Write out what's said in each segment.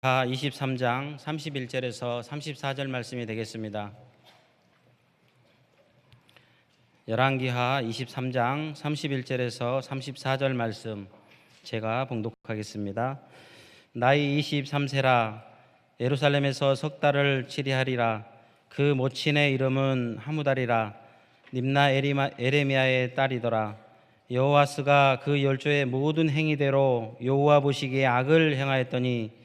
23장 31절에서 34절 말씀이 되겠습니다. 열왕기하 23장 31절에서 34절 말씀 제가 봉독하겠습니다. 나이 23세라 예루살렘에서 석 달을 치리하리라. 그 모친의 이름은 하무달이라. 림나 에레미야의 딸이더라. 여호아스가 그 열조의 모든 행위대로 여호와 보시기에 악을 행하였더니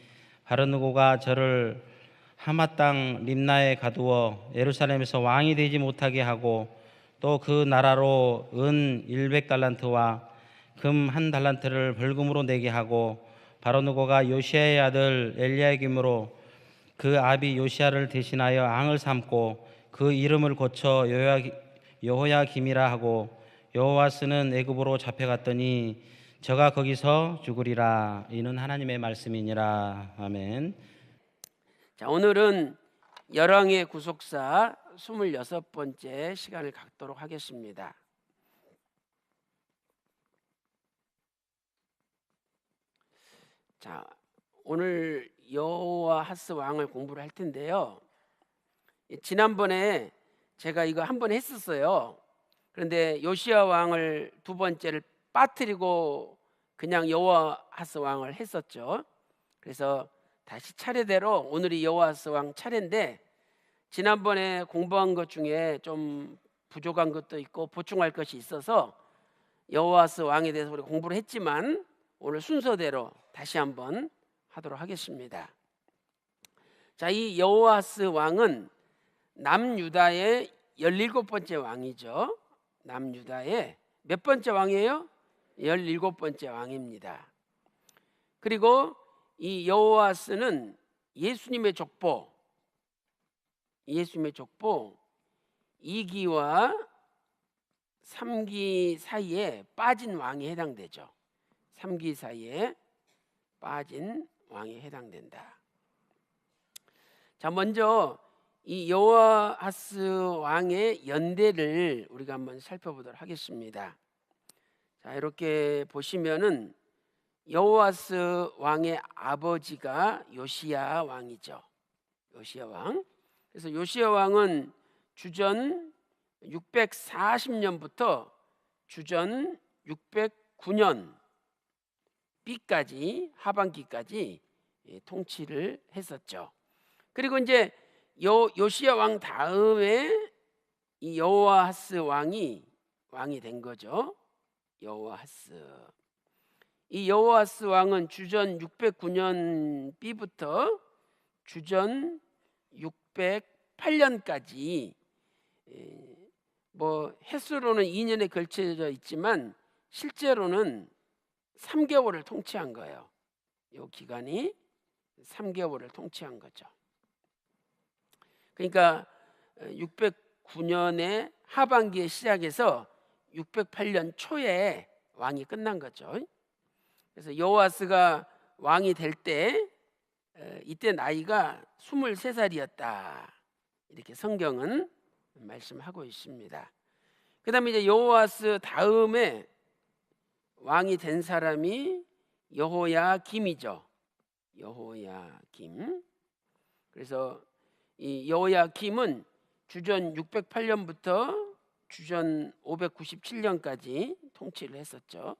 바르느고가 저를 하마 땅 림나에 가두어 예루살렘에서 왕이 되지 못하게 하고 또 그 나라로 은 100달란트와 금 1달란트를 벌금으로 내게 하고 바르느고가 요시야의 아들 엘리야김으로 그 아비 요시야를 대신하여 왕을 삼고 그 이름을 고쳐 여호야김이라 하고 여호와스는 애굽으로 잡혀갔더니 저가 거기서 죽으리라. 이는 하나님의 말씀이니라. 아멘. 자, 오늘은 열왕의 구속사 26번째 시간을 갖도록 하겠습니다. 자, 오늘 여호아하스 왕을 공부를 할 텐데요. 지난번에 제가 이거 한 번 했었어요. 그런데 요시야 왕을 두 번째를 빠뜨리고 그냥 여호아하스 왕을 했었죠. 그래서 다시 차례대로 오늘이 여호아하스 왕 차례인데, 지난번에 공부한 것 중에 좀 부족한 것도 있고 보충할 것이 있어서 여호아하스 왕에 대해서 우리 공부를 했지만 오늘 순서대로 다시 한번 하도록 하겠습니다. 자, 이 여호아하스 왕은 남유다의 17번째 왕이죠. 남유다의 몇 번째 왕이에요? 17번째 왕입니다. 그리고 이 여호아스는 예수님의 족보 2기와 3기 사이에 빠진 왕이 해당되죠. 3기 사이에 빠진 왕이 해당된다. 자, 먼저 이 여호아하스 왕의 연대를 우리가 한번 살펴보도록 하겠습니다. 자, 이렇게 보시면은 여호아하스 왕의 아버지가 요시야 왕이죠. 요시야 왕. 그래서 요시야 왕은 주전 640년부터 주전 609년 B까지 하반기까지 통치를 했었죠. 그리고 이제 요시야 왕 다음에 이 여호아하스 왕이 된 거죠. 여호아하스. 이 여호아하스 왕은 주전 609년 B부터 주전 608년까지 뭐 횟수로는 2년에 걸쳐져 있지만 실제로는 3개월을 통치한 거예요. 이 기간이 3개월을 통치한 거죠. 그러니까 609년의 하반기에 시작해서 608년 초에 왕이 끝난 거죠. 그래서 여호아스가 왕이 될 때 이때 나이가 23살이었다. 이렇게 성경은 말씀하고 있습니다. 그 다음에 이제 여호아스 다음에 왕이 된 사람이 여호야김이죠. 여호야김. 그래서 이 여호야김은 주전 608년부터 주전 597년까지 통치를 했었죠.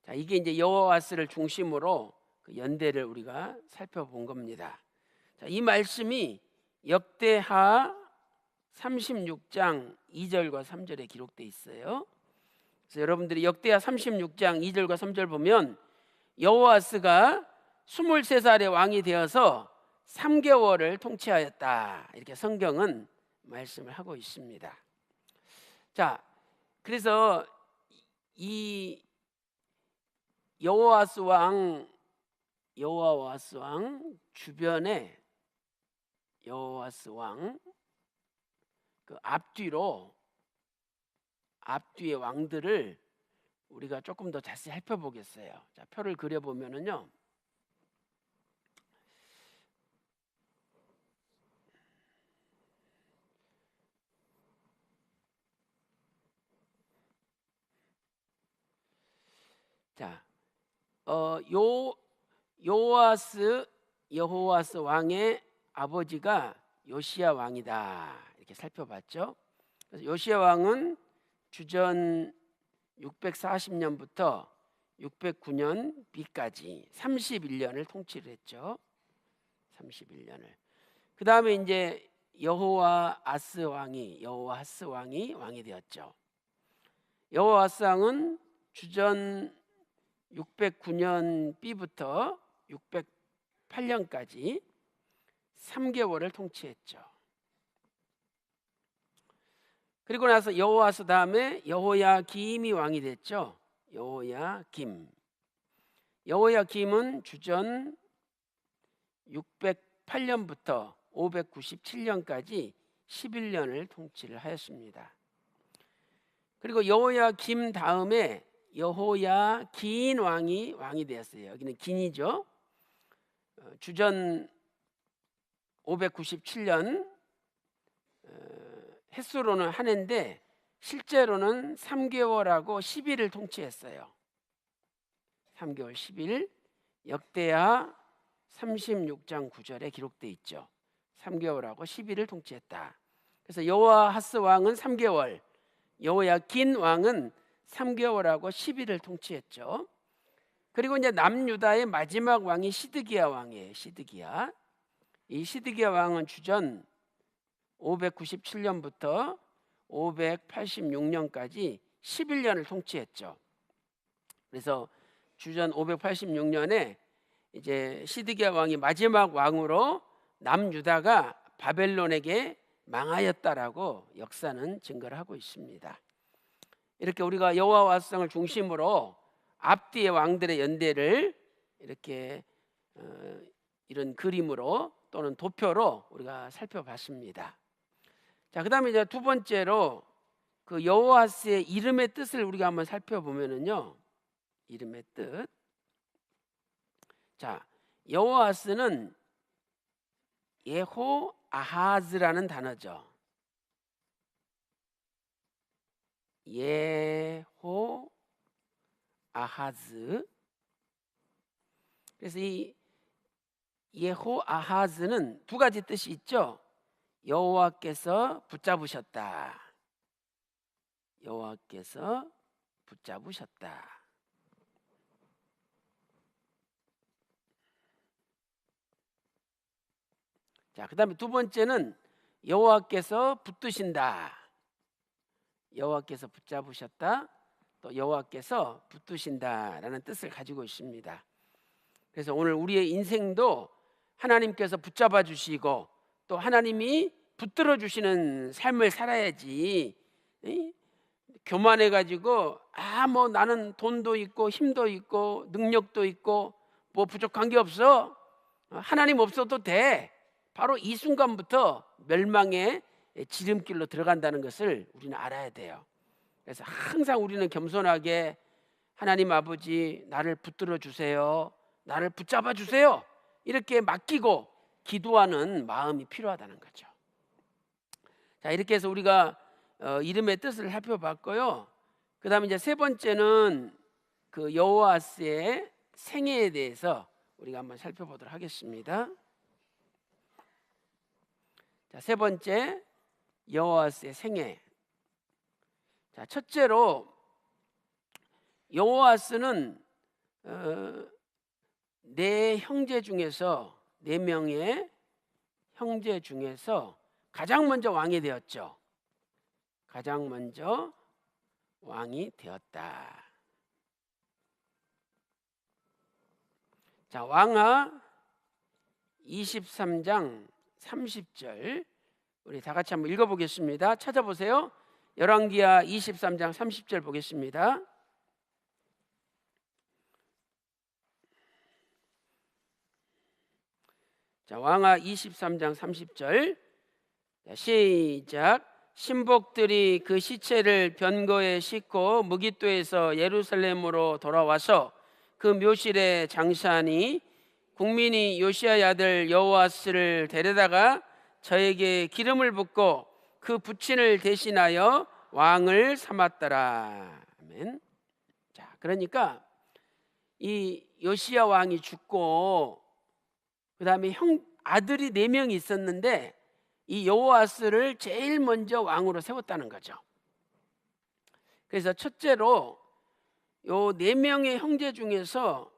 자, 이게 이제 여호아스를 중심으로 그 연대를 우리가 살펴본 겁니다. 자, 이 말씀이 역대하 36장 2절과 3절에 기록되어 있어요. 그래서 여러분들이 역대하 36장 2절과 3절 보면 여호아스가 23살의 왕이 되어서 3개월을 통치하였다. 이렇게 성경은 말씀을 하고 있습니다. 자, 그래서 이 여호아스 왕 주변에 여호아스 왕 그 앞뒤의 왕들을 우리가 조금 더 자세히 살펴보겠어요. 자, 표를 그려 보면은요. 자, 여호와스 왕의 아버지가 요시야 왕이다. 이렇게 살펴봤죠. 그래서 요시야 왕은 주전 640년부터 609년 비까지 31년을 통치를 했죠. 31년을. 그 다음에 이제 여호와하스 왕이 왕이 되었죠. 여호와하스 왕은 주전 609년 B부터 608년까지 3개월을 통치했죠. 그리고 나서 여호와스 다음에 여호야김이 왕이 됐죠. 여호야김은 주전 608년부터 597년까지 11년을 통치를 하였습니다. 그리고 여호야김 다음에 여호야긴 왕이 되었어요. 여기는 긴이죠. 주전 597년 횟수로는 한 해인데 실제로는 3개월하고 10일을 통치했어요. 3개월 10일. 역대하 36장 9절에 기록되어 있죠. 3개월하고 10일을 통치했다. 그래서 여호와하스 왕은 3개월, 여호야긴 왕은 3개월하고 10일을 통치했죠. 그리고 이제 남유다의 마지막 왕이 시드기야 왕이에요. 이 시드기야 왕은 주전 597년부터 586년까지 11년을 통치했죠. 그래서 주전 586년에 이제 시드기야 왕이 마지막 왕으로 남유다가 바벨론에게 망하였다라고 역사는 증거를 하고 있습니다. 이렇게 우리가 여호와 왕을 중심으로 앞뒤의 왕들의 연대를 이렇게 이런 그림으로 또는 도표로 우리가 살펴봤습니다. 자, 그다음에 이제 두 번째로 그 여호와스의 이름의 뜻을 우리가 한번 살펴보면은요. 이름의 뜻. 자, 여호와스는 예호아하즈라는 단어죠. 예호아하즈. 그래서 이 예호아하즈는 두 가지 뜻이 있죠. 여호와께서 붙잡으셨다. 여호와께서 붙잡으셨다. 자, 그다음에 두 번째는 여호와께서 붙드신다. 여호와께서 붙잡으셨다. 또 여호와께서 붙드신다라는 뜻을 가지고 있습니다. 그래서 오늘 우리의 인생도 하나님께서 붙잡아 주시고 또 하나님이 붙들어 주시는 삶을 살아야지. 교만해 가지고 뭐 나는 돈도 있고 힘도 있고 능력도 있고 뭐 부족한 게 없어. 하나님 없어도 돼. 바로 이 순간부터 멸망의 지름길로 들어간다는 것을 우리는 알아야 돼요. 그래서 항상 우리는 겸손하게 하나님 아버지 나를 붙들어 주세요. 나를 붙잡아 주세요. 이렇게 맡기고 기도하는 마음이 필요하다는 거죠. 자, 이렇게 해서 우리가 이름의 뜻을 살펴봤고요. 그다음에 이제 세 번째는 그 여호와스의 생애에 대해서 우리가 한번 살펴보도록 하겠습니다. 자, 세 번째 여호와스의 생애. 자, 첫째로 여호와스는 네 명의 형제 중에서 가장 먼저 왕이 되었죠. 가장 먼저 왕이 되었다. 자, 왕하 23장 30절 우리 다 같이 한번 읽어보겠습니다. 찾아보세요. 열왕기하 23장 30절 보겠습니다. 자, 왕하 23장 30절 시작. 신복들이 그 시체를 변거에 싣고 무깃도에서 예루살렘으로 돌아와서 그 묘실에 장사하니 국민이 요시야의 아들 여호와스를 데려다가 저에게 기름을 붓고 그 부친을 대신하여 왕을 삼았더라. 아멘. 자, 그러니까 이 요시야 왕이 죽고 그다음에 아들이 4명이 있었는데 이 여호아스를 제일 먼저 왕으로 세웠다는 거죠. 그래서 첫째로 요 4명의 형제 중에서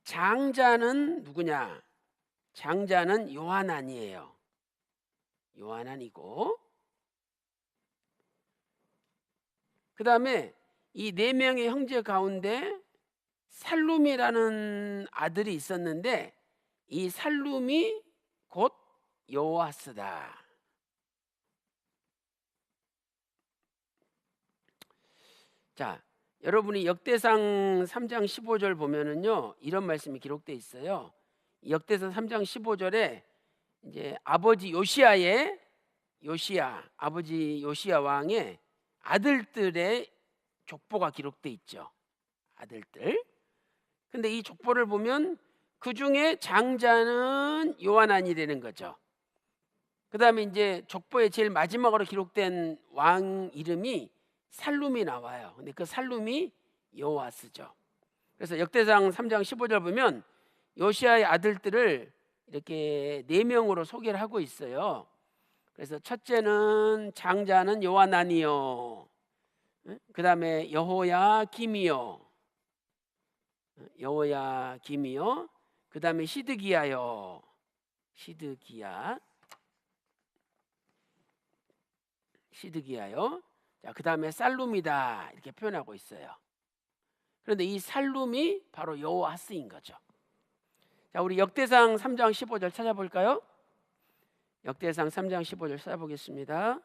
장자는 누구냐? 장자는 요하난이에요. 요하난이고, 그 다음에 이 4명의 형제 가운데 살룸이라는 아들이 있었는데 이 살룸이 곧 여호아스다. 자, 여러분이 역대상 3장 15절 보면은요, 이런 말씀이 기록되어 있어요. 역대상 3장 15절에 이제 아버지 요시야 왕의 아들들의 족보가 기록되어 있죠. 아들들. 근데 이 족보를 보면 그 중에 장자는 요하난이 되는 거죠. 그 다음에 이제 족보의 제일 마지막으로 기록된 왕 이름이 살룸이 나와요. 근데 그 살룸이 여호아스죠. 그래서 역대상 3장 15절 보면 요시야의 아들들을 이렇게 4명으로 소개를 하고 있어요. 그래서 첫째는 장자는 요하난이요. 그 다음에 여호야김이요. 그 다음에 시드기야요. 시드기야요. 자, 그 다음에 살룸이다 이렇게 표현하고 있어요. 그런데 이 살룸이 바로 여호아스인 거죠. 자, 우리 역대상 3장 15절 찾아볼까요? 역대상 3장 15절 찾아보겠습니다.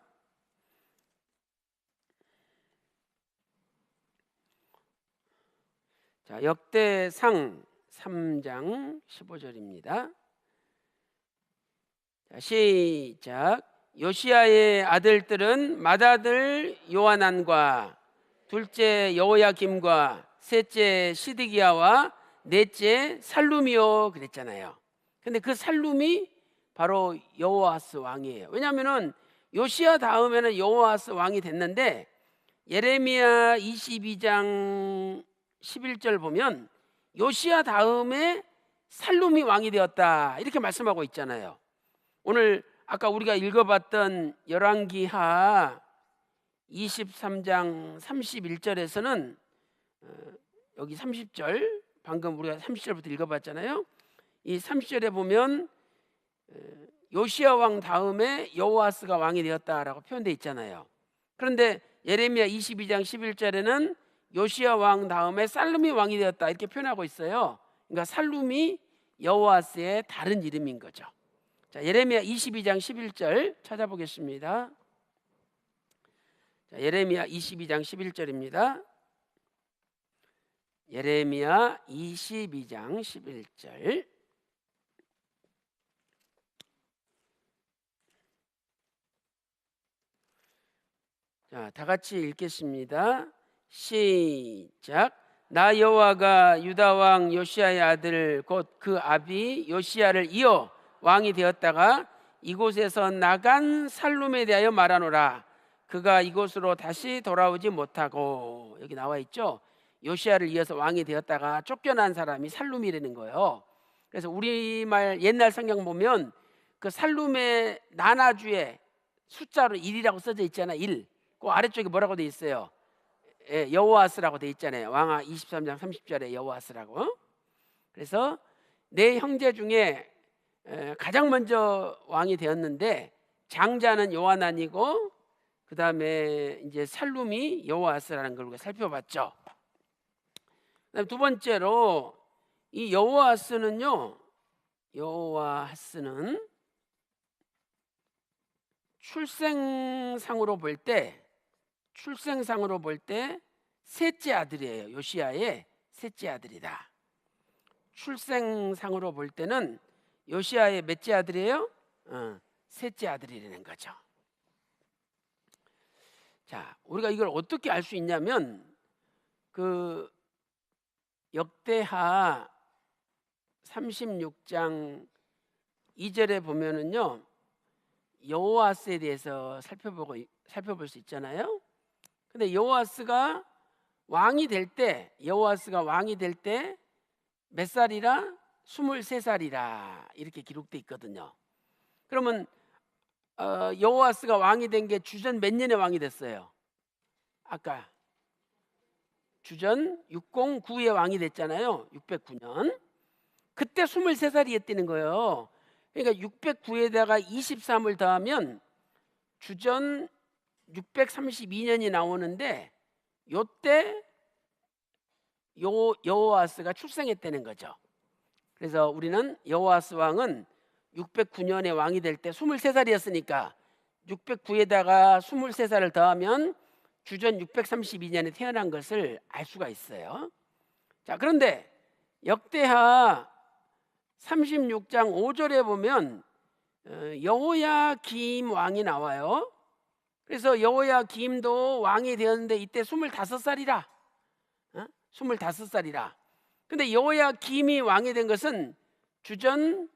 자, 역대상 3장 15절입니다. 자, 시작. 요시야의 아들들은 맏아들 요하난과 둘째 여호야김과 셋째 시드기야와 넷째 살룸이요 그랬잖아요. 근데 그 살룸이 바로 여호아스 왕이에요. 왜냐하면은 요시야 다음에는 여호아스 왕이 됐는데 예레미야 22장 11절 보면 요시야 다음에 살룸이 왕이 되었다 이렇게 말씀하고 있잖아요. 오늘 아까 우리가 읽어봤던 열왕기하 23장 31절에서는 여기 30절 방금 우리가 30절부터 읽어봤잖아요. 이 30절에 보면 요시야 왕 다음에 여호아스가 왕이 되었다라고 표현되어 있잖아요. 그런데 예레미야 22장 11절에는 요시야 왕 다음에 살룸이 왕이 되었다 이렇게 표현하고 있어요. 그러니까 살룸이 여호아스의 다른 이름인 거죠. 자, 예레미야 22장 11절 찾아보겠습니다. 자, 예레미야 22장 11절입니다. 예레미야 22장 11절. 자, 다 같이 읽겠습니다. 시작. 나 여호와가 유다 왕 요시야의 아들 곧 그 아비 요시야를 이어 왕이 되었다가 이곳에서 나간 살룸에 대하여 말하노라. 그가 이곳으로 다시 돌아오지 못하고, 여기 나와 있죠. 요시야를 이어서 왕이 되었다가 쫓겨난 사람이 살룸이라는 거예요. 그래서 우리말 옛날 성경 보면 그 살룸의 나나주에 숫자로 1이라고 써져 있잖아요. 1. 그 아래쪽에 뭐라고 돼 있어요? 여호아스라고 돼 있잖아요. 왕하 23장 30절에 여호아스라고. 그래서 네 형제 중에 가장 먼저 왕이 되었는데 장자는 요하난이고 그 다음에 이제 살룸이 여호아스라는 걸 우리가 살펴봤죠. 그다음 두 번째로 이 여호아스는 출생상으로 볼 때 셋째 아들이에요. 요시야의 셋째 아들이다. 출생상으로 볼 때는 요시야의 몇째 아들이에요? 셋째 아들이라는 거죠. 자, 우리가 이걸 어떻게 알 수 있냐면 그 역대하 36장 2절에 보면은요 여호아스에 대해서 살펴볼 수 있잖아요. 근데 여호아스가 왕이 될 때, 여호아스가 왕이 될 때 몇 살이라? 23살이라 이렇게 기록돼 있거든요. 그러면 여호아스가 왕이 된 게 주전 몇 년에 왕이 됐어요? 아까 주전 609에 왕이 됐잖아요. 609년. 그때 23살이었다는 거예요. 그러니까 609에다가 23을 더하면 주전 632년이 나오는데 요때 여호아스가 출생했다는 거죠. 그래서 우리는 여호아스 왕은 609년에 왕이 될 때 23살이었으니까 609에다가 23살을 더하면 주전 632년에 태어난 것을 알 수가 있어요. 자, 그런데 역대하 36장 5절에 보면 여호야김 왕이 나와요. 그래서 여호야김도 왕이 되었는데 이때 25살이라. 25살이라. 근데 여호야김이 왕이 된 것은 주전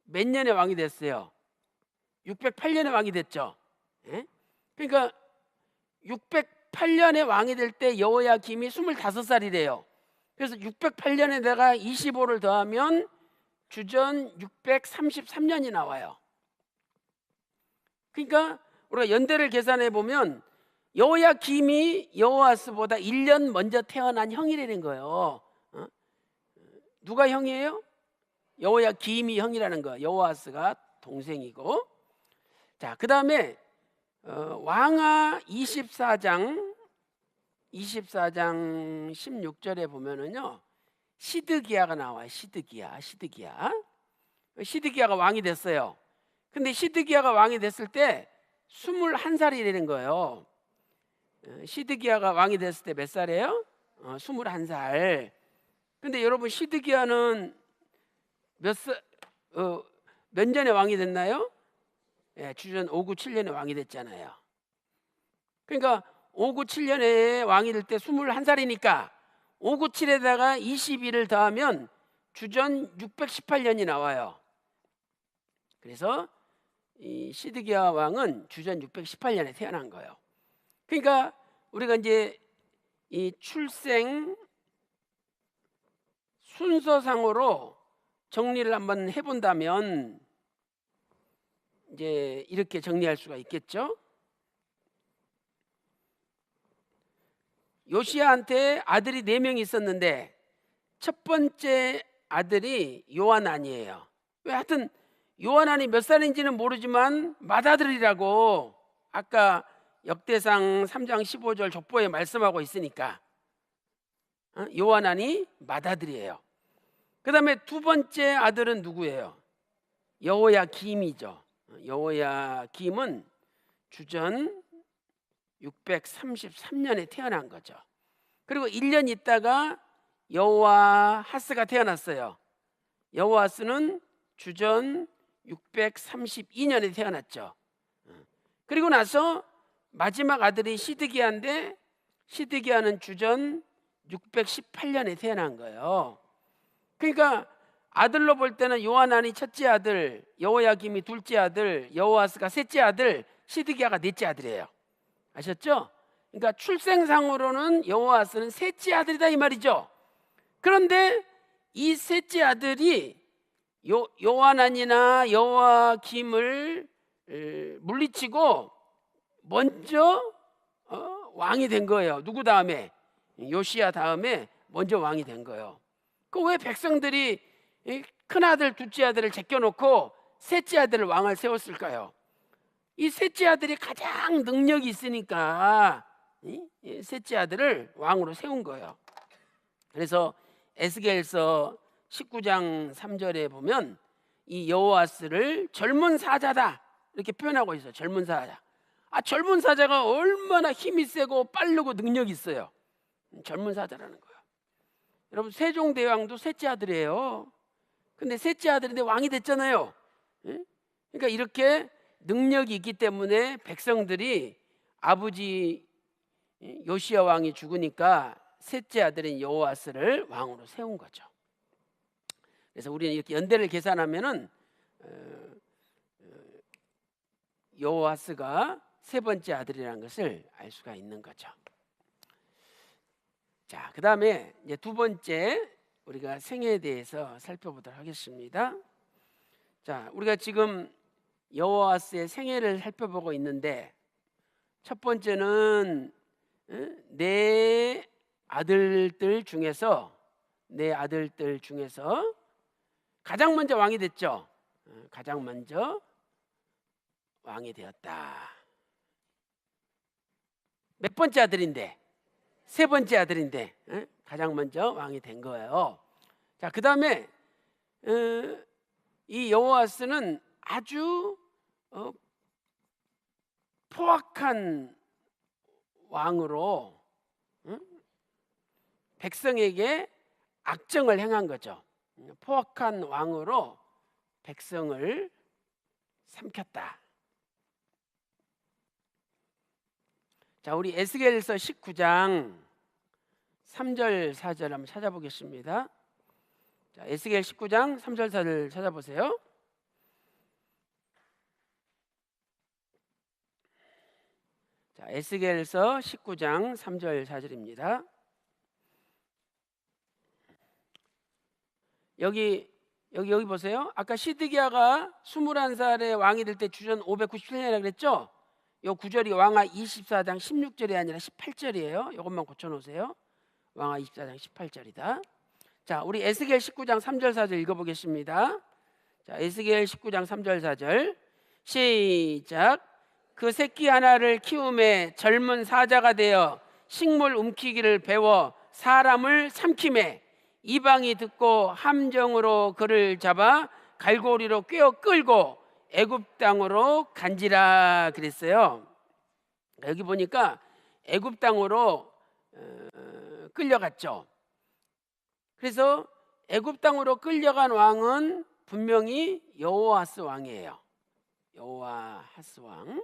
몇 년에 왕이 됐어요? 608년에 왕이 됐죠. 예? 그러니까 608년에 왕이 될 때 여호야김이 25살이래요. 그래서 608년에다가 25를 더하면 주전 633년이 나와요. 그러니까 우리가 연대를 계산해 보면 여호야김이 여호아스보다 1년 먼저 태어난 형이라는 거예요. 누가 형이에요? 여호야김이 형이라는 거예요. 여호아스가 동생이고. 자, 그 다음에 왕하 24장 16절에 보면은요 시드기야가 나와요. 시드기야가 왕이 됐어요. 근데 시드기야가 왕이 됐을 때 21살이라는 거예요. 시드기야가 왕이 됐을 때 몇 살이에요? 21살. 근데 여러분 시드기야는 몇 년에 왕이 됐나요? 주전 597년에 왕이 됐잖아요. 그러니까 597년에 왕이 될 때 21살이니까 597에다가 22를 더하면 주전 618년이 나와요. 그래서 이 시드기야 왕은 주전 618년에 태어난 거예요. 그러니까 우리가 이제 이 출생 순서상으로 정리를 한번 해본다면 이제 이렇게 정리할 수가 있겠죠. 요시야한테 아들이 4명이 있었는데 첫 번째 아들이 요하난이에요. 왜 하여튼 요하난이 몇 살인지는 모르지만 맏아들이라고 아까 역대상 3장 15절 족보에 말씀하고 있으니까 요하난이 맏아들이에요. 그 다음에 두 번째 아들은 누구예요? 여호야김이죠. 여호야김은 주전 633년에 태어난 거죠. 그리고 1년 있다가 여호아하스가 태어났어요. 여호아스는 주전 632년에 태어났죠. 그리고 나서 마지막 아들이 시드기야인데 시드기야는 주전 618년에 태어난 거예요. 그러니까 아들로 볼 때는 요하난이 첫째 아들, 여호야김이 둘째 아들, 여호아스가 셋째 아들, 시드기야가 넷째 아들이에요. 아셨죠? 그러니까 출생상으로는 여호아스는 셋째 아들이다 이 말이죠. 그런데 이 셋째 아들이 요하난이나 여호야김을 물리치고 먼저 왕이 된 거예요. 누구 다음에? 요시야 다음에 먼저 왕이 된 거예요. 그 왜 백성들이 큰 아들, 둘째 아들을 제껴놓고 셋째 아들을 왕을 세웠을까요? 이 셋째 아들이 가장 능력이 있으니까 셋째 아들을 왕으로 세운 거예요. 그래서 에스겔서 19장 3절에 보면 이 여호아스를 젊은 사자다 이렇게 표현하고 있어요. 젊은 사자. 젊은 사자가 얼마나 힘이 세고 빠르고 능력이 있어요. 젊은 사자라는 거예요. 여러분 세종대왕도 셋째 아들이에요. 근데 셋째 아들인데 왕이 됐잖아요. 그러니까 이렇게 능력이 있기 때문에 백성들이 아버지 요시야 왕이 죽으니까 셋째 아들인 여호아스를 왕으로 세운 거죠. 그래서 우리는 이렇게 연대를 계산하면은 여호아스가 세 번째 아들이라는 것을 알 수가 있는 거죠. 자, 그다음에 이제 두 번째 우리가 생애에 대해서 살펴보도록 하겠습니다. 자, 우리가 지금 여호와스의 생애를 살펴보고 있는데 첫 번째는 내 아들들 중에서 가장 먼저 왕이 됐죠. 가장 먼저 왕이 되었다. 몇 번째 아들인데? 세 번째 아들인데 가장 먼저 왕이 된 거예요. 자, 그 다음에 이 여호와스는 아주 포악한 왕으로 백성에게 악정을 행한 거죠. 포악한 왕으로 백성을 삼켰다. 자, 우리 에스겔서 19장 3절 4절 한번 찾아보겠습니다. 자, 에스겔 19장 3절 4절 찾아보세요. 자, 에스겔서 19장 3절 4절입니다. 여기 보세요. 아까 시드기야가 21살에 왕이 될 때 주전 597년이라고 그랬죠? 요 구절이 왕하 24장 16절이 아니라 18절이에요. 이것만 고쳐놓으세요. 왕하 24장 18절이다. 자, 우리 에스겔 19장 3절 4절 읽어보겠습니다. 자, 에스겔 19장 3절 4절 시작. 그 새끼 하나를 키움에 젊은 사자가 되어 식물 움키기를 배워 사람을 삼킴에 이방이 듣고 함정으로 그를 잡아 갈고리로 꿰어 끌고 애굽 땅으로 간지라 그랬어요. 여기 보니까 애굽 땅으로 끌려갔죠. 그래서 애굽 땅으로 끌려간 왕은 분명히 여호와스 왕이에요. 여호와스 왕.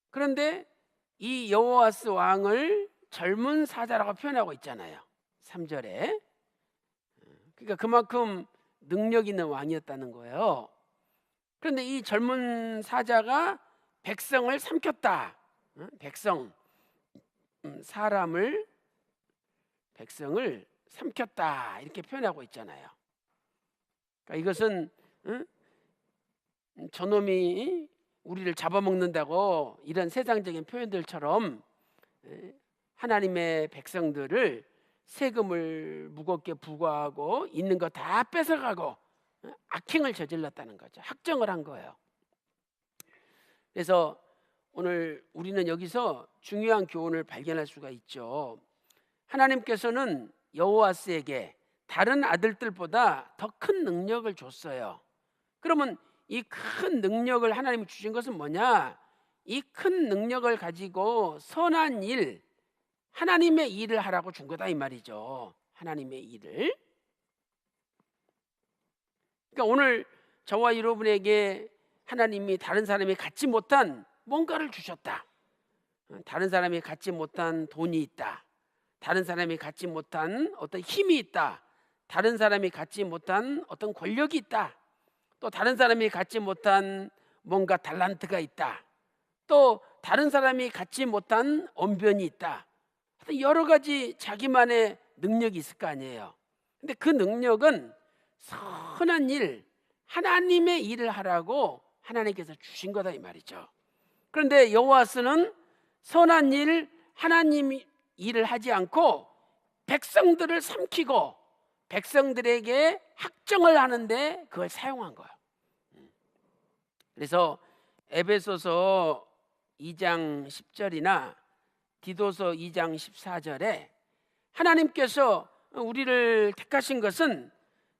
그런데 이 여호와스 왕을 젊은 사자라고 표현하고 있잖아요. 3절에. 그러니까 그만큼 능력 있는 왕이었다는 거예요. 그런데 이 젊은 사자가 백성을 삼켰다. 백성을 삼켰다 이렇게 표현하고 있잖아요. 그러니까 이것은 저놈이 우리를 잡아먹는다고 이런 세상적인 표현들처럼 하나님의 백성들을 세금을 무겁게 부과하고 있는 거 다 뺏어가고 악행을 저질렀다는 거죠. 학정을 한 거예요. 그래서 오늘 우리는 여기서 중요한 교훈을 발견할 수가 있죠. 하나님께서는 여호와스에게 다른 아들들보다 더 큰 능력을 줬어요. 그러면 이 큰 능력을 하나님이 주신 것은 뭐냐? 이 큰 능력을 가지고 선한 일, 하나님의 일을 하라고 준 거다 이 말이죠. 하나님의 일을. 그러니까 오늘 저와 여러분에게 하나님이 다른 사람이 갖지 못한 뭔가를 주셨다. 다른 사람이 갖지 못한 돈이 있다. 다른 사람이 갖지 못한 어떤 힘이 있다. 다른 사람이 갖지 못한 어떤 권력이 있다. 또 다른 사람이 갖지 못한 뭔가 달란트가 있다. 또 다른 사람이 갖지 못한 언변이 있다. 여러 가지 자기만의 능력이 있을 거 아니에요. 근데 그 능력은 선한 일, 하나님의 일을 하라고 하나님께서 주신 거다 이 말이죠. 그런데 여호와스는 선한 일, 하나님 일을 하지 않고 백성들을 삼키고 백성들에게 학정을 하는데 그걸 사용한 거예요. 그래서 에베소서 2장 10절이나 디도서 2장 14절에 하나님께서 우리를 택하신 것은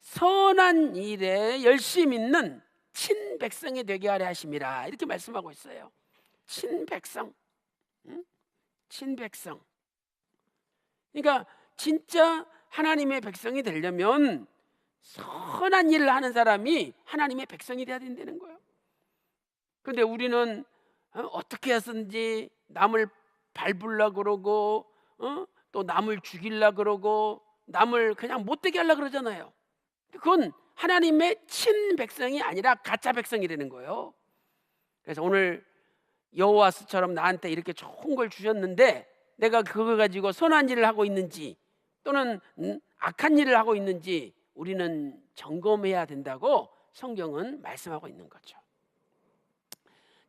선한 일에 열심 있는 친백성이 되게 하려 하심이라 이렇게 말씀하고 있어요. 친백성. 친백성. 그러니까 진짜 하나님의 백성이 되려면 선한 일을 하는 사람이 하나님의 백성이 돼야 된다는 거예요. 그런데 우리는 어떻게 해서든지 남을 밟으려고 그러고 또 남을 죽이려고 그러고 남을 그냥 못되게 하려고 그러잖아요. 그건 하나님의 친백성이 아니라 가짜 백성이 되는 거예요. 그래서 오늘 여호와스처럼 나한테 이렇게 좋은 걸 주셨는데 내가 그거 가지고 선한 일을 하고 있는지 또는 악한 일을 하고 있는지 우리는 점검해야 된다고 성경은 말씀하고 있는 거죠.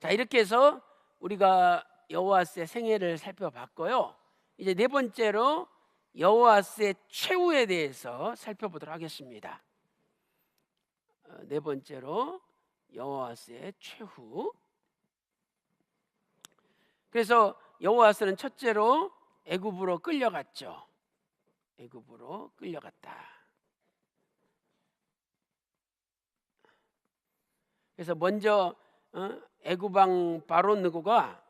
자, 이렇게 해서 우리가 여호와스의 생애를 살펴봤고요. 이제 네 번째로 여호와스의 최후에 대해서 살펴보도록 하겠습니다. 네 번째로 여호와스의 최후. 그래서 여호와스는 첫째로 애굽으로 끌려갔죠. 애굽으로 끌려갔다. 그래서 먼저 애굽왕 바로 느고가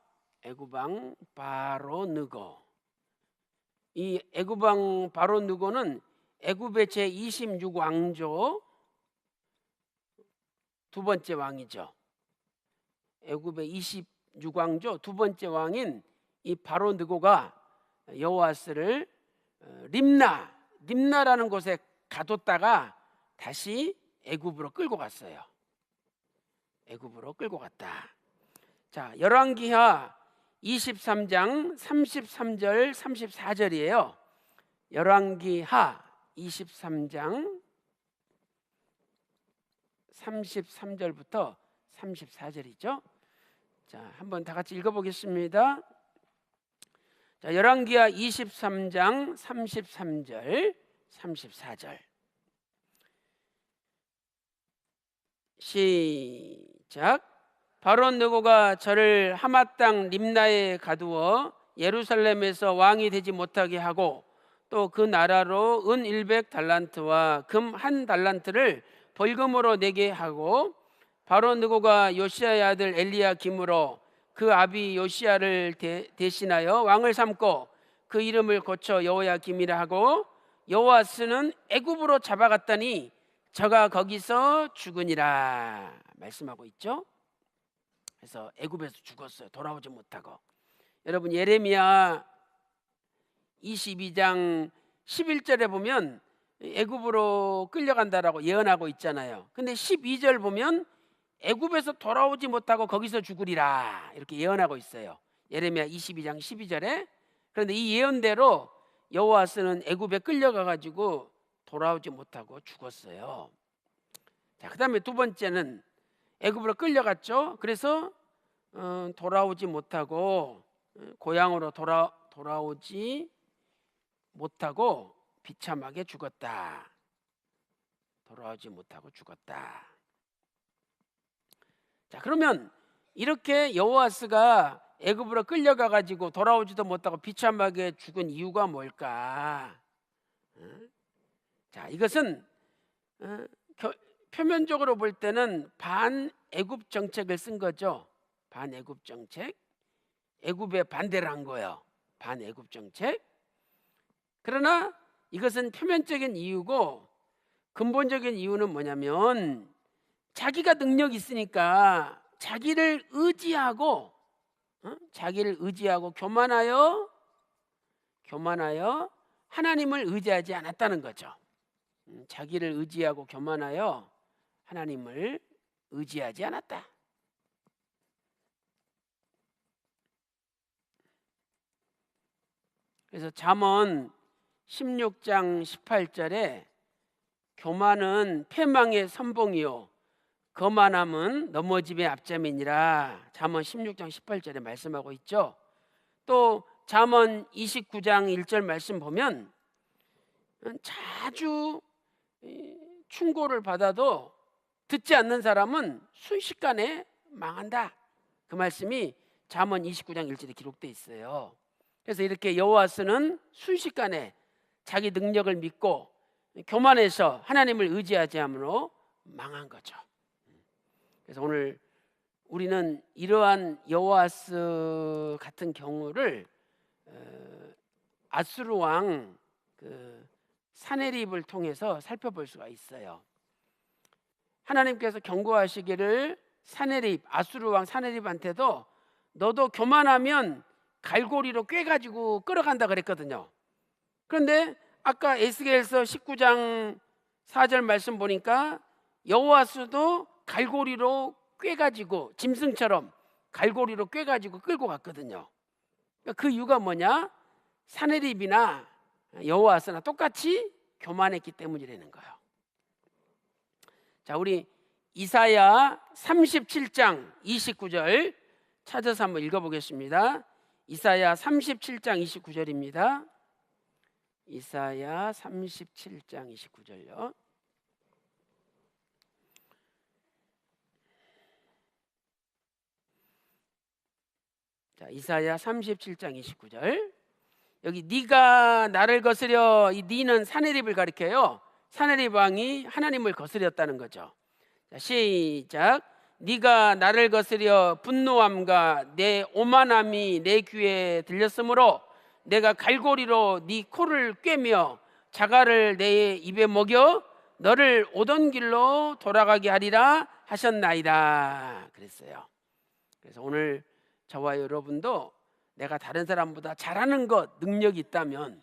이 애굽왕 바로 느고는 애굽의 제26왕조 두 번째 왕이죠. 애굽의 26왕조 두 번째 왕인 이 바로 느고가 여호와스를 림나라는 곳에 가뒀다가 다시 애굽으로 끌고 갔어요. 애굽으로 끌고 갔다. 자, 열왕기하 23장 33절 34절이에요. 열왕기하 23장 33절부터 34절이죠. 자, 한번 다 같이 읽어보겠습니다. 자, 열왕기하 23장 33절 34절 시작. 바로 느고가 저를 하맛 땅 림나에 가두어 예루살렘에서 왕이 되지 못하게 하고 또 그 나라로 은 100달란트와 금 1달란트를 벌금으로 내게 하고 바로 느고가 요시야의 아들 엘리야김으로 그 아비 요시야를 대신하여 왕을 삼고 그 이름을 고쳐 여호야김이라 하고 여호와스는 애굽으로 잡아갔더니 저가 거기서 죽으니라 말씀하고 있죠. 그래서 애굽에서 죽었어요. 돌아오지 못하고. 여러분 예레미야 22장 11절에 보면 애굽으로 끌려간다라고 예언하고 있잖아요. 근데 12절 보면 애굽에서 돌아오지 못하고 거기서 죽으리라 이렇게 예언하고 있어요. 예레미야 22장 12절에. 그런데 이 예언대로 여호와스는 애굽에 끌려가 가지고 돌아오지 못하고 죽었어요. 자, 그다음에 두 번째는 애굽으로 끌려갔죠. 그래서 돌아오지 못하고 고향으로 돌아오지 못하고 비참하게 죽었다. 돌아오지 못하고 죽었다. 자, 그러면 이렇게 여호와스가 애굽으로 끌려가 가지고 돌아오지도 못하고 비참하게 죽은 이유가 뭘까? 자, 이것은 표면적으로 볼 때는 반애굽 정책을 쓴 거죠. 반애굽 정책. 애굽에 반대를 한 거예요. 반애굽 정책. 그러나 이것은 표면적인 이유고 근본적인 이유는 뭐냐면 자기가 능력이 있으니까 자기를 의지하고 교만하여 하나님을 의지하지 않았다는 거죠. 자기를 의지하고 교만하여 하나님을 의지하지 않았다. 그래서 잠언 16장 18절에 교만은 패망의 선봉이요 거만함은 넘어짐의 앞잠이니라. 잠언 16장 18절에 말씀하고 있죠. 또 잠언 29장 1절 말씀 보면 자주 충고를 받아도 듣지 않는 사람은 순식간에 망한다. 그 말씀이 잠언 29장 1절에 기록되어 있어요. 그래서 이렇게 여호와스는 순식간에 자기 능력을 믿고 교만해서 하나님을 의지하지 않으므로 망한 거죠. 그래서 오늘 우리는 이러한 여호와스 같은 경우를 아수르 왕 사네립을 통해서 살펴볼 수가 있어요. 하나님께서 경고하시기를 아수르 왕 사네립한테도 너도 교만하면 갈고리로 꿰가지고 끌어간다 그랬거든요. 그런데 아까 에스겔서 19장 4절 말씀 보니까 여호와스도 갈고리로 꿰가지고 짐승처럼 갈고리로 꿰가지고 끌고 갔거든요. 그러니까 그 이유가 뭐냐? 사내립이나 여호와스나 똑같이 교만했기 때문이라는 거예요. 자, 우리 이사야 37장 29절 찾아서 한번 읽어보겠습니다. 이사야 37장 29절입니다. 이사야 37장 29절요. 자, 이사야 37장 29절. 여기 네가 나를 거스려, 이 네는 사내립을 가리켜요. 사내립 왕이 하나님을 거스렸다는 거죠. 자, 시작. 네가 나를 거스려 분노함과 내 오만함이 내 귀에 들렸으므로 내가 갈고리로 네 코를 꿰며 자갈을 내 입에 먹여 너를 오던 길로 돌아가게 하리라 하셨나이다 그랬어요. 그래서 오늘 저와 여러분도 내가 다른 사람보다 잘하는 것, 능력이 있다면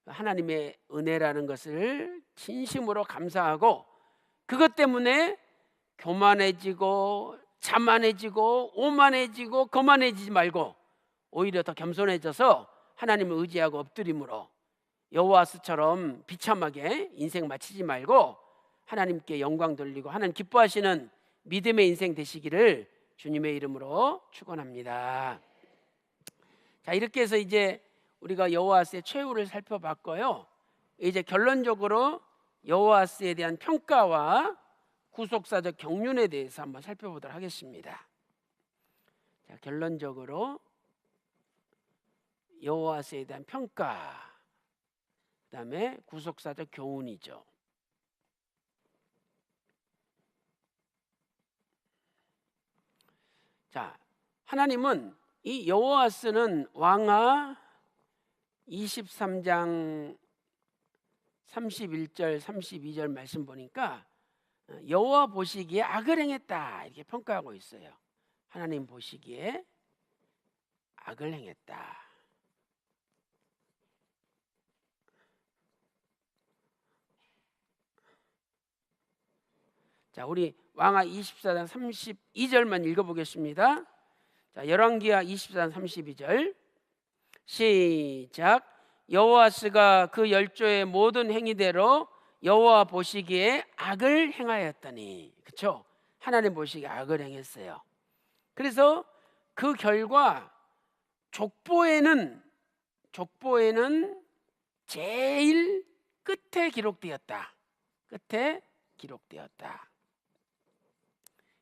하나님의 은혜라는 것을 진심으로 감사하고 그것 때문에 교만해지고 자만해지고 오만해지고 거만해지지 말고 오히려 더 겸손해져서 하나님을 의지하고 엎드림으로 여호와스처럼 비참하게 인생 마치지 말고 하나님께 영광 돌리고 하나님 기뻐하시는 믿음의 인생 되시기를 주님의 이름으로 축원합니다. 자, 이렇게 해서 이제 우리가 여호와스의 최후를 살펴봤고요. 이제 결론적으로 여호와스에 대한 평가와 구속사적 경륜에 대해서 한번 살펴보도록 하겠습니다. 자, 결론적으로 여호와스에 대한 평가, 그다음에 구속사적 교훈이죠. 자, 하나님은 이 여호와스는 왕하 23장 31절 32절 말씀 보니까 여호와 보시기에 악을 행했다 이렇게 평가하고 있어요. 하나님 보시기에 악을 행했다. 자, 우리 왕하 24장 32절만 읽어보겠습니다. 자, 열왕기하 24장 32절 시작. 여호와스가 그 열조의 모든 행위대로 여호와 보시기에 악을 행하였더니, 그렇죠? 하나님 보시기에 악을 행했어요. 그래서 그 결과 족보에는 제일 끝에 기록되었다. 끝에 기록되었다.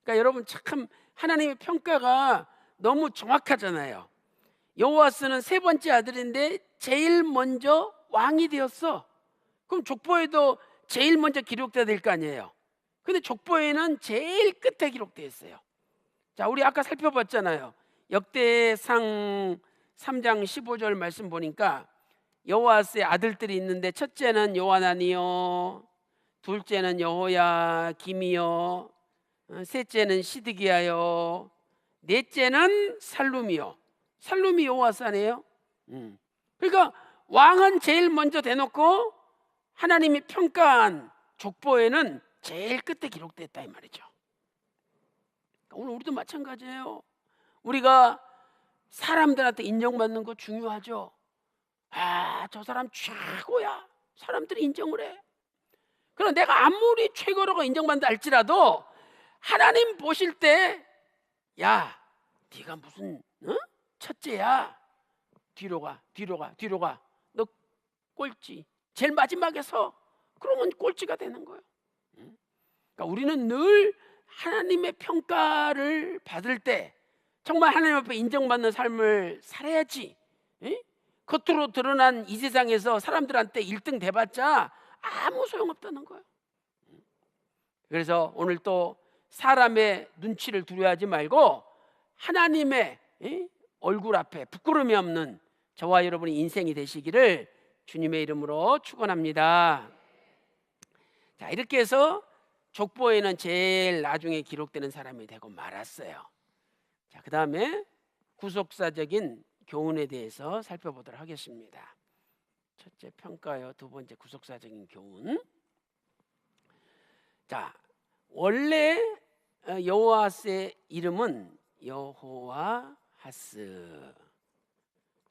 그러니까 여러분 참 하나님의 평가가 너무 정확하잖아요. 여호와스는 세 번째 아들인데 제일 먼저 왕이 되었어. 그럼 족보에도 제일 먼저 기록돼야 될 거 아니에요. 근데 족보에는 제일 끝에 기록되어 있어요. 자, 우리 아까 살펴봤잖아요. 역대상 3장 15절 말씀 보니까 여호와스의 아들들이 있는데 첫째는 요하나니요, 둘째는 여호야김이요, 셋째는 시드기야요, 넷째는 살룸이요. 살룸이 여호와스 아니에요? 그러니까 왕은 제일 먼저 대놓고 하나님이 평가한 족보에는 제일 끝에 기록됐다 이 말이죠. 오늘 우리도 마찬가지예요. 우리가 사람들한테 인정받는 거 중요하죠. 아, 저 사람 최고야. 사람들이 인정을 해. 그럼 내가 아무리 최고라고 인정받는다 할지라도 하나님 보실 때, 야, 네가 무슨 첫째야. 뒤로 가. 너 꼴찌. 제일 마지막에 서. 그러면 꼴찌가 되는 거예요. 그러니까 우리는 늘 하나님의 평가를 받을 때 정말 하나님 앞에 인정받는 삶을 살아야지. 겉으로 드러난 이 세상에서 사람들한테 1등 돼봤자 아무 소용없다는 거예요. 그래서 오늘 또 사람의 눈치를 두려워하지 말고 하나님의 얼굴 앞에 부끄러움이 없는 저와 여러분의 인생이 되시기를 주님의 이름으로 축원합니다. 자, 이렇게 해서 족보에는 제일 나중에 기록되는 사람이 되고 말았어요. 자, 그 다음에 구속사적인 교훈에 대해서 살펴보도록 하겠습니다. 첫째 평가요, 두 번째 구속사적인 교훈. 자, 원래 여호와스의 이름은 여호와하스.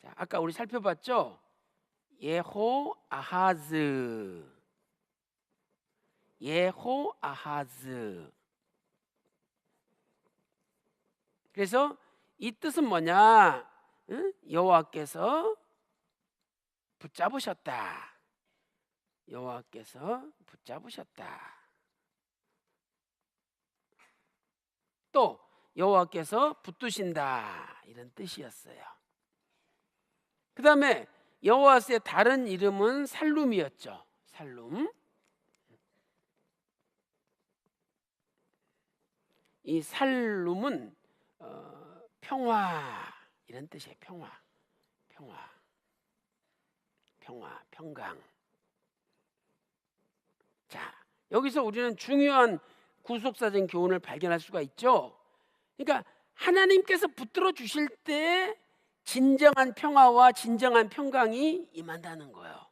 자, 아까 우리 살펴봤죠? 예호아하즈, 예호아하즈. 그래서 이 뜻은 뭐냐? 응? 여호와께서 붙잡으셨다. 여호와께서 붙잡으셨다. 또 여호와께서 붙드신다, 이런 뜻이었어요. 그 다음에 여호와스의 다른 이름은 살룸이었죠. 살룸. 이 살룸은 평화, 이런 뜻이에요. 평화, 평화, 평화, 평강. 자, 여기서 우리는 중요한 구속사적인 교훈을 발견할 수가 있죠. 그러니까 하나님께서 붙들어 주실 때 진정한 평화와 진정한 평강이 임한다는 거예요.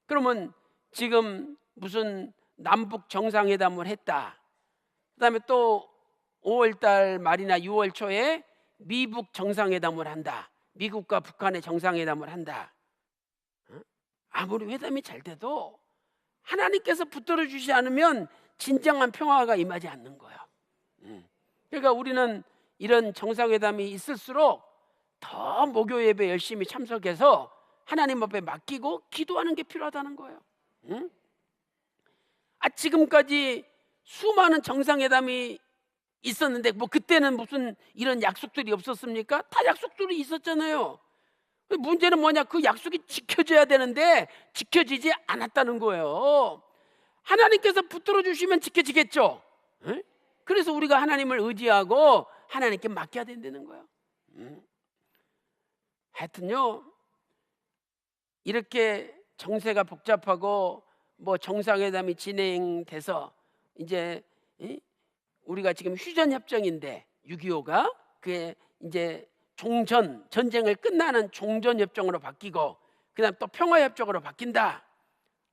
그러면 지금 무슨 남북 정상회담을 했다, 그다음에 또 5월달 말이나 6월 초에 미북 정상회담을 한다, 미국과 북한의 정상회담을 한다. 아무리 회담이 잘 돼도 하나님께서 붙들어 주시지 않으면 진정한 평화가 임하지 않는 거예요. 그러니까 우리는 이런 정상회담이 있을수록 더 목요 예배 열심히 참석해서 하나님 앞에 맡기고 기도하는 게 필요하다는 거예요. 지금까지 수많은 정상회담이 있었는데 뭐 그때는 무슨 이런 약속들이 없었습니까? 다 약속들이 있었잖아요. 문제는 뭐냐? 그 약속이 지켜져야 되는데 지켜지지 않았다는 거예요. 하나님께서 붙들어 주시면 지켜지겠죠. 그래서 우리가 하나님을 의지하고 하나님께 맡겨야 된다는 거예요. 하여튼요, 이렇게 정세가 복잡하고 뭐 정상회담이 진행돼서 이제 우리가 지금 휴전협정인데 6.25가 그게 이제 전쟁을 끝나는 종전협정으로 바뀌고 그다음 또 평화협정으로 바뀐다,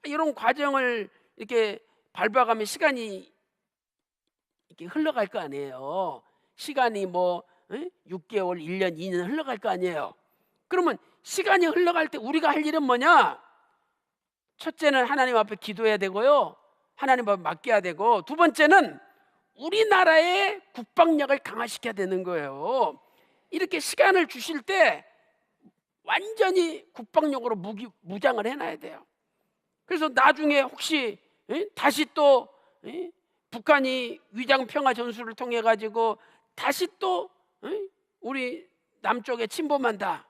이런 과정을 이렇게 밟아가면 시간이 이렇게 흘러갈 거 아니에요. 시간이 뭐 6개월, 1년, 2년 흘러갈 거 아니에요. 그러면 시간이 흘러갈 때 우리가 할 일은 뭐냐? 첫째는 하나님 앞에 기도해야 되고요, 하나님 앞에 맡겨야 되고, 두 번째는 우리나라의 국방력을 강화시켜야 되는 거예요. 이렇게 시간을 주실 때 완전히 국방력으로 무장을 해놔야 돼요. 그래서 나중에 혹시 다시 또 북한이 위장평화 전술을 통해 가지고 다시 또 우리 남쪽에 침범한다,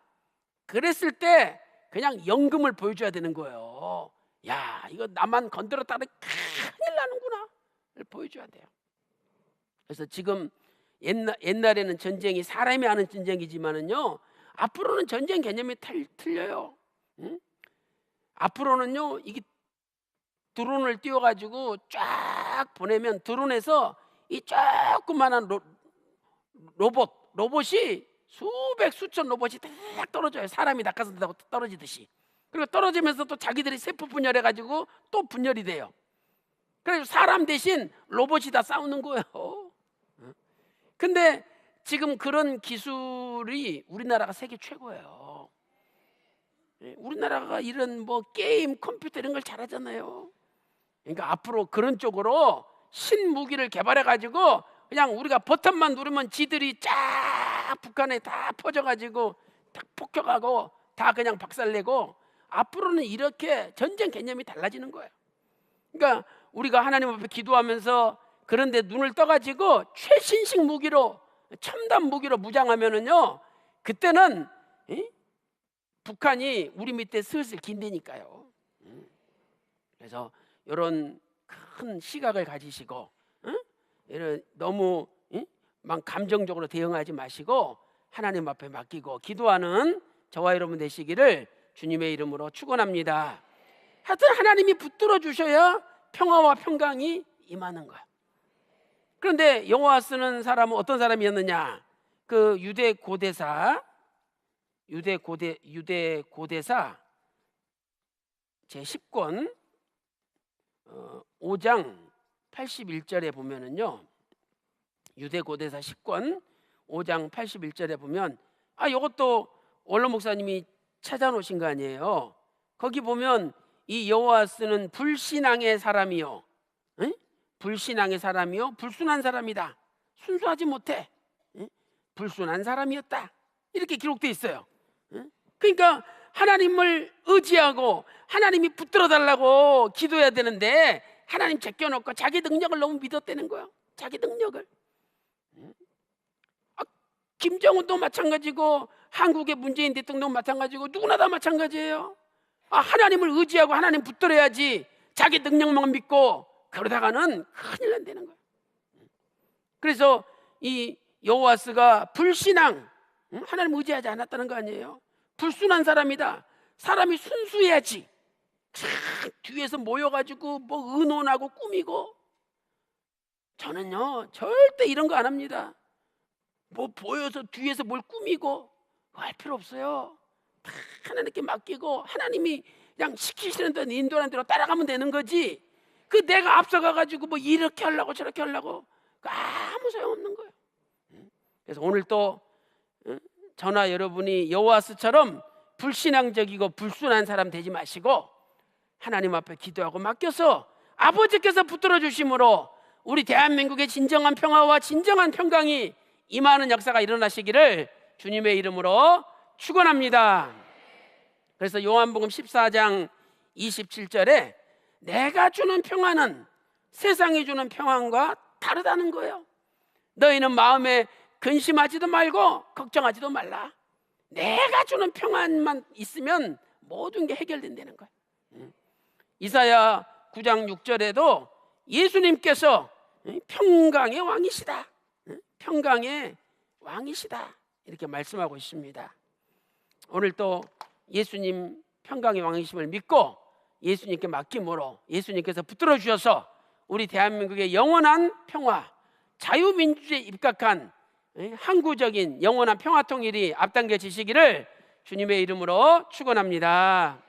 그랬을 때 그냥 연금을 보여줘야 되는 거예요. 야, 이거 나만 건드렸다가 큰일 나는구나, 보여줘야 돼요. 그래서 지금 옛날에는 전쟁이 사람이 하는 전쟁이지만은요, 앞으로는 전쟁 개념이 틀려요. 앞으로는요, 이게 드론을 띄워가지고 쫙 보내면 드론에서 이 조그만한 로봇이 수백 수천 로봇이 딱 떨어져요. 사람이 낙하산타고 떨어지듯이. 그리고 떨어지면서 또 자기들이 세포 분열해가지고 또 분열이 돼요. 그래서 사람 대신 로봇이 다 싸우는 거예요. 근데 지금 그런 기술이 우리나라가 세계 최고예요. 우리나라가 이런 뭐 게임, 컴퓨터 이런 걸 잘하잖아요. 그러니까 앞으로 그런 쪽으로 신무기를 개발해 가지고 그냥 우리가 버튼만 누르면 지들이 쫙 북한에 다 퍼져가지고 딱 폭격하고 다 그냥 박살내고, 앞으로는 이렇게 전쟁 개념이 달라지는 거예요. 그러니까 우리가 하나님 앞에 기도하면서 그런데 눈을 떠가지고 최신식 무기로, 첨단 무기로 무장하면은요, 그때는 북한이 우리 밑에 슬슬 긴다니까요. 그래서 이런 큰 시각을 가지시고 이런 너무 막 감정적으로 대응하지 마시고 하나님 앞에 맡기고 기도하는 저와 여러분 되시기를 주님의 이름으로 축원합니다. 하여튼 하나님이 붙들어 주셔야 평화와 평강이 임하는 거야. 그런데 여호와 쓰는 사람은 어떤 사람이었느냐? 그 유대 고대사 제 10권 5장 81절에 보면은요, 유대 고대사 10권 5장 81절에 보면 이것도 원로 목사님이 찾아놓으신 거 아니에요. 거기 보면 이 여호와스는 불신앙의 사람이요, 응? 불신앙의 사람이요 불순한 사람이다. 순수하지 못해, 응? 불순한 사람이었다. 이렇게 기록되어 있어요. 응? 그러니까 하나님을 의지하고 하나님이 붙들어 달라고 기도해야 되는데 하나님 제껴놓고 자기 능력을 너무 믿었다는 거예요. 자기 능력을. 김정은도 마찬가지고 한국의 문재인 대통령도 마찬가지고 누구나 다 마찬가지예요. 하나님을 의지하고 하나님 붙들어야지 자기 능력만 믿고 그러다가는 큰일 난다는 거예요. 그래서 이 여호와스가 불신앙, 하나님 의지하지 않았다는 거 아니에요. 불순한 사람이다. 사람이 순수해야지. 뒤에서 모여가지고 뭐 의논하고 꾸미고. 저는요 절대 이런 거 안 합니다. 뭐 보여서 뒤에서 뭘 꾸미고 할 필요 없어요. 다 하나님께 맡기고 하나님이 그냥 시키시는 대로 인도하는 대로 따라가면 되는 거지. 내가 앞서가가지고 뭐 이렇게 하려고 저렇게 하려고 아무 소용없는 거예요. 그래서 오늘 또 저나 여러분이 여호와스처럼 불신앙적이고 불순한 사람 되지 마시고 하나님 앞에 기도하고 맡겨서 아버지께서 붙들어 주심으로 우리 대한민국의 진정한 평화와 진정한 평강이 임하는 역사가 일어나시기를 주님의 이름으로 축원합니다. 그래서 요한복음 14장 27절에 내가 주는 평안은 세상이 주는 평안과 다르다는 거예요. 너희는 마음에 근심하지도 말고 걱정하지도 말라. 내가 주는 평안만 있으면 모든 게 해결된다는 거예요. 이사야 9장 6절에도 예수님께서 평강의 왕이시다, 평강의 왕이시다 이렇게 말씀하고 있습니다. 오늘 또 예수님 평강의 왕이심을 믿고 예수님께 맡김으로 예수님께서 붙들어 주셔서 우리 대한민국의 영원한 평화, 자유민주주의에 입각한 항구적인 영원한 평화 통일이 앞당겨지시기를 주님의 이름으로 축원합니다.